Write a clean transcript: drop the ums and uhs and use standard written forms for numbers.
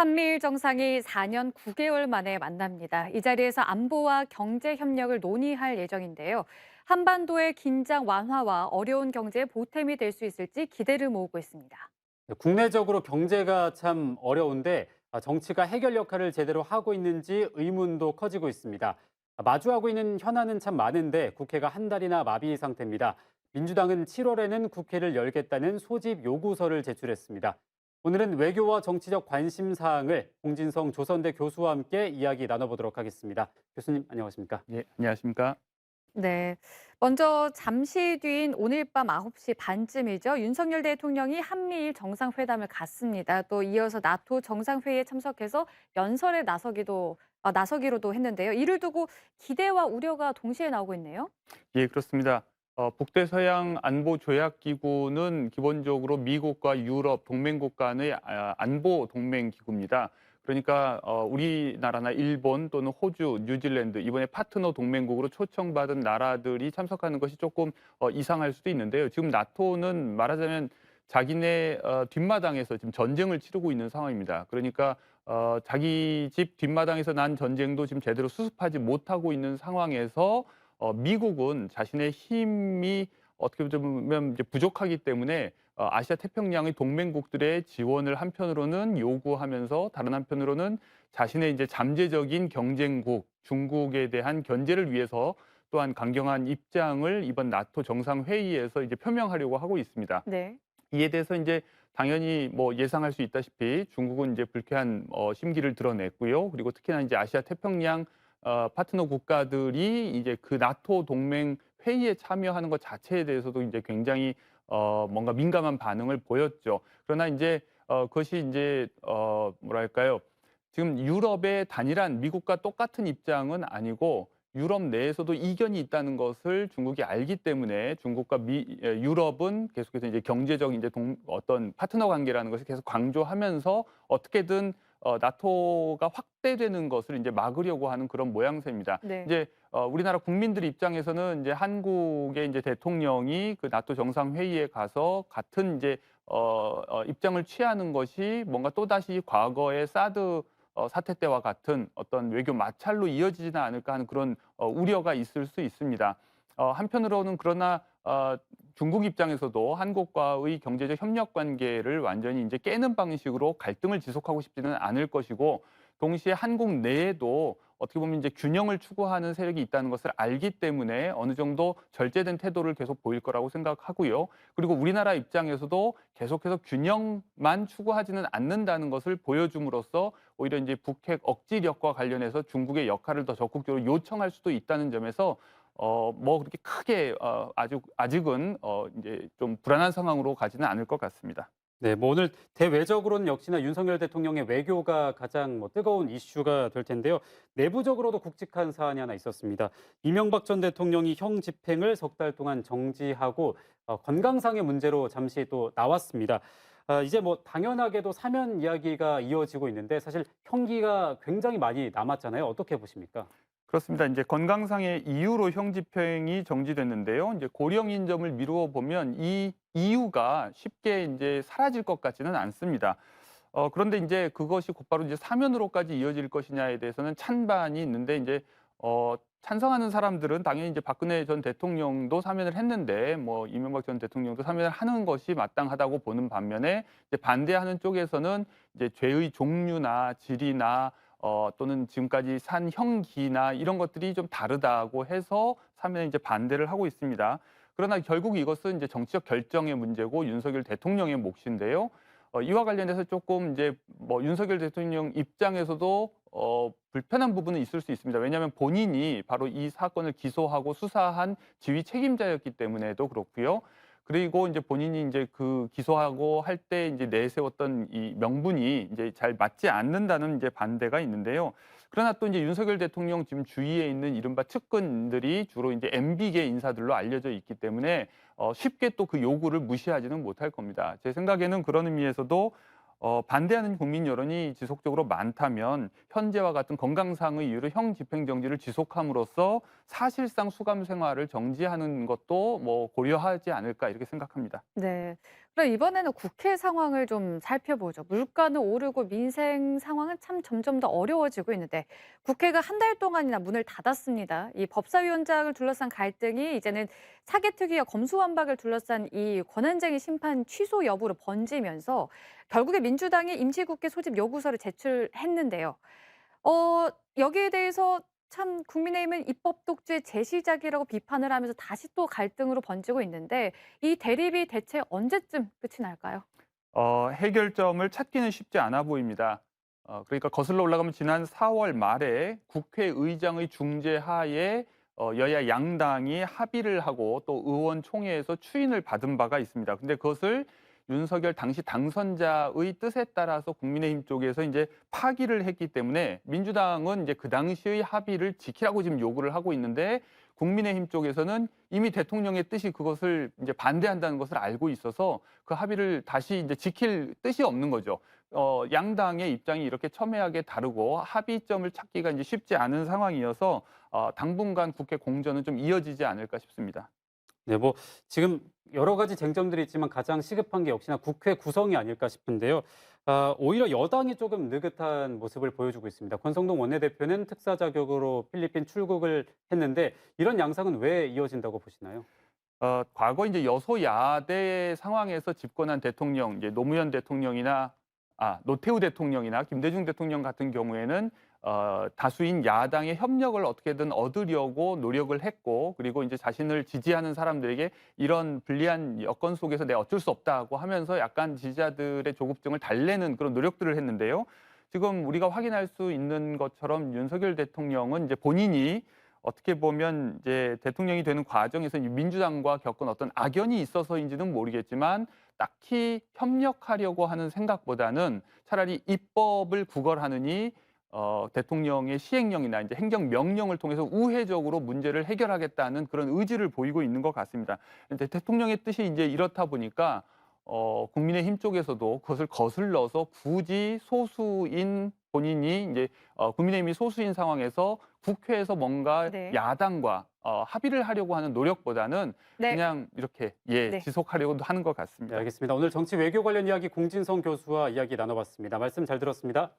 한미일 정상이 4년 9개월 만에 만납니다. 이 자리에서 안보와 경제 협력을 논의할 예정인데요. 한반도의 긴장 완화와 어려운 경제에 보탬이 될 수 있을지 기대를 모으고 있습니다. 네, 국내적으로 경제가 참 어려운데 정치가 해결 역할을 제대로 하고 있는지 의문도 커지고 있습니다. 마주하고 있는 현안은 참 많은데 국회가 한 달이나 마비 상태입니다. 민주당은 7월에는 국회를 열겠다는 소집 요구서를 제출했습니다. 오늘은 외교와 정치적 관심 사항을 홍진성 조선대 교수와 함께 이야기 나눠보도록 하겠습니다. 교수님 안녕하십니까? 예, 안녕하십니까? 네. 먼저 잠시 뒤인 오늘 밤 9시 반쯤이죠. 윤석열 대통령이 한미일 정상회담을 갖습니다. 또 이어서 나토 정상회의에 참석해서 연설에 나서기로도 했는데요. 이를 두고 기대와 우려가 동시에 나오고 있네요. 예, 그렇습니다. 북대서양 안보조약기구는 기본적으로 미국과 유럽 동맹국 간의 안보 동맹 기구입니다. 그러니까 우리나라나 일본 또는 호주, 뉴질랜드 이번에 파트너 동맹국으로 초청받은 나라들이 참석하는 것이 조금 이상할 수도 있는데요. 지금 나토는 말하자면 자기네 뒷마당에서 지금 전쟁을 치르고 있는 상황입니다. 그러니까 자기 집 뒷마당에서 난 전쟁도 지금 제대로 수습하지 못하고 있는 상황에서 미국은 자신의 힘이 어떻게 보면 이제 부족하기 때문에 아시아 태평양의 동맹국들의 지원을 한편으로는 요구하면서 다른 한편으로는 자신의 이제 잠재적인 경쟁국 중국에 대한 견제를 위해서 또한 강경한 입장을 이번 나토 정상회의에서 이제 표명하려고 하고 있습니다. 네. 이에 대해서 이제 당연히 뭐 예상할 수 있다시피 중국은 이제 불쾌한 심기를 드러냈고요. 그리고 특히나 이제 아시아 태평양 파트너 국가들이 이제 그 나토 동맹 회의에 참여하는 것 자체에 대해서도 이제 굉장히 뭔가 민감한 반응을 보였죠. 그러나 이제 그것이 이제 뭐랄까요? 지금 유럽의 단일한 미국과 똑같은 입장은 아니고 유럽 내에서도 이견이 있다는 것을 중국이 알기 때문에 중국과 유럽은 계속해서 이제 경제적 이제 어떤 파트너 관계라는 것을 계속 강조하면서 어떻게든 나토가 확대되는 것을 이제 막으려고 하는 그런 모양새입니다. 네. 이제 우리나라 국민들 입장에서는 이제 한국의 이제 대통령이 그 나토 정상회의에 가서 같은 이제 입장을 취하는 것이 뭔가 또다시 과거의 사드 사태 때와 같은 어떤 외교 마찰로 이어지지는 않을까 하는 그런 우려가 있을 수 있습니다. 한편으로는 그러나 중국 입장에서도 한국과의 경제적 협력 관계를 완전히 이제 깨는 방식으로 갈등을 지속하고 싶지는 않을 것이고 동시에 한국 내에도 어떻게 보면 이제 균형을 추구하는 세력이 있다는 것을 알기 때문에 어느 정도 절제된 태도를 계속 보일 거라고 생각하고요. 그리고 우리나라 입장에서도 계속해서 균형만 추구하지는 않는다는 것을 보여줌으로써 오히려 이제 북핵 억지력과 관련해서 중국의 역할을 더 적극적으로 요청할 수도 있다는 점에서 뭐 그렇게 크게 아직은 이제 좀 불안한 상황으로 가지는 않을 것 같습니다. 네, 뭐 오늘 대외적으로는 역시나 윤석열 대통령의 외교가 가장 뭐 뜨거운 이슈가 될 텐데요. 내부적으로도 굵직한 사안이 하나 있었습니다. 이명박 전 대통령이 형 집행을 석 달 동안 정지하고 건강상의 문제로 잠시 또 나왔습니다. 이제 뭐 당연하게도 사면 이야기가 이어지고 있는데 사실 형기가 굉장히 많이 남았잖아요. 어떻게 보십니까? 그렇습니다. 이제 건강상의 이유로 형 집행이 정지됐는데요. 이제 고령인 점을 미루어 보면 이 이유가 쉽게 이제 사라질 것 같지는 않습니다. 그런데 이제 그것이 곧바로 이제 사면으로까지 이어질 것이냐에 대해서는 찬반이 있는데 이제 찬성하는 사람들은 당연히 이제 박근혜 전 대통령도 사면을 했는데 뭐 이명박 전 대통령도 사면을 하는 것이 마땅하다고 보는 반면에 이제 반대하는 쪽에서는 이제 죄의 종류나 질이나 또는 지금까지 산 형기나 이런 것들이 좀 다르다고 해서 사면에 이제 반대를 하고 있습니다. 그러나 결국 이것은 이제 정치적 결정의 문제고 윤석열 대통령의 몫인데요. 이와 관련해서 조금 이제 뭐 윤석열 대통령 입장에서도 불편한 부분은 있을 수 있습니다. 왜냐하면 본인이 바로 이 사건을 기소하고 수사한 지휘 책임자였기 때문에도 그렇고요. 그리고 이제 본인이 이제 그 기소하고 할 때 이제 내세웠던 이 명분이 이제 잘 맞지 않는다는 이제 반대가 있는데요. 그러나 또 이제 윤석열 대통령 지금 주위에 있는 이른바 측근들이 주로 이제 MB계 인사들로 알려져 있기 때문에 쉽게 또 그 요구를 무시하지는 못할 겁니다. 제 생각에는 그런 의미에서도 반대하는 국민 여론이 지속적으로 많다면 현재와 같은 건강상의 이유로 형 집행정지를 지속함으로써 사실상 수감 생활을 정지하는 것도 뭐 고려하지 않을까 이렇게 생각합니다. 네. 그럼 이번에는 국회 상황을 좀 살펴보죠. 물가는 오르고 민생 상황은 참 점점 더 어려워지고 있는데 국회가 한 달 동안이나 문을 닫았습니다. 이 법사위원장을 둘러싼 갈등이 이제는 사개특위와 검수완박을 둘러싼 이 권한쟁의 심판 취소 여부로 번지면서 결국에 민주당이 임시국회 소집 요구서를 제출했는데요. 여기에 대해서 참 국민의힘은 입법 독주의 제시작이라고 비판을 하면서 다시 또 갈등으로 번지고 있는데 이 대립이 대체 언제쯤 끝이 날까요? 해결점을 찾기는 쉽지 않아 보입니다. 그러니까 거슬러 올라가면 지난 4월 말에 국회의장의 중재하에 여야 양당이 합의를 하고 또 의원총회에서 추인을 받은 바가 있습니다. 근데 그것을 윤석열 당시 당선자의 뜻에 따라서 국민의힘 쪽에서 이제 파기를 했기 때문에 민주당은 이제 그 당시의 합의를 지키라고 지금 요구를 하고 있는데 국민의힘 쪽에서는 이미 대통령의 뜻이 그것을 이제 반대한다는 것을 알고 있어서 그 합의를 다시 이제 지킬 뜻이 없는 거죠. 양당의 입장이 이렇게 첨예하게 다르고 합의점을 찾기가 이제 쉽지 않은 상황이어서 당분간 국회 공전은 좀 이어지지 않을까 싶습니다. 네, 뭐 지금 여러 가지 쟁점들이 있지만 가장 시급한 게 역시나 국회 구성이 아닐까 싶은데요. 오히려 여당이 조금 느긋한 모습을 보여주고 있습니다. 권성동 원내대표는 특사 자격으로 필리핀 출국을 했는데 이런 양상은 왜 이어진다고 보시나요? 과거 이제 여소야대 상황에서 집권한 대통령, 이제 노무현 대통령이나 노태우 대통령이나 김대중 대통령 같은 경우에는 다수인 야당의 협력을 어떻게든 얻으려고 노력을 했고, 그리고 이제 자신을 지지하는 사람들에게 이런 불리한 여건 속에서 내가 어쩔 수 없다고 하면서 약간 지지자들의 조급증을 달래는 그런 노력들을 했는데요. 지금 우리가 확인할 수 있는 것처럼 윤석열 대통령은 이제 본인이 어떻게 보면 이제 대통령이 되는 과정에서 민주당과 겪은 어떤 악연이 있어서인지는 모르겠지만 딱히 협력하려고 하는 생각보다는 차라리 입법을 구걸하느니 대통령의 시행령이나 이제 행정명령을 통해서 우회적으로 문제를 해결하겠다는 그런 의지를 보이고 있는 것 같습니다. 근데 대통령의 뜻이 이제 이렇다 보니까 국민의힘 쪽에서도 그것을 거슬러서 굳이 소수인 본인이 이제 국민의힘이 소수인 상황에서 국회에서 뭔가 네. 야당과 합의를 하려고 하는 노력보다는 네. 그냥 이렇게 네. 지속하려고 하는 것 네, 같습니다. 알겠습니다. 오늘 정치 외교 관련 이야기 공진성 교수와 이야기 나눠봤습니다. 말씀 잘 들었습니다.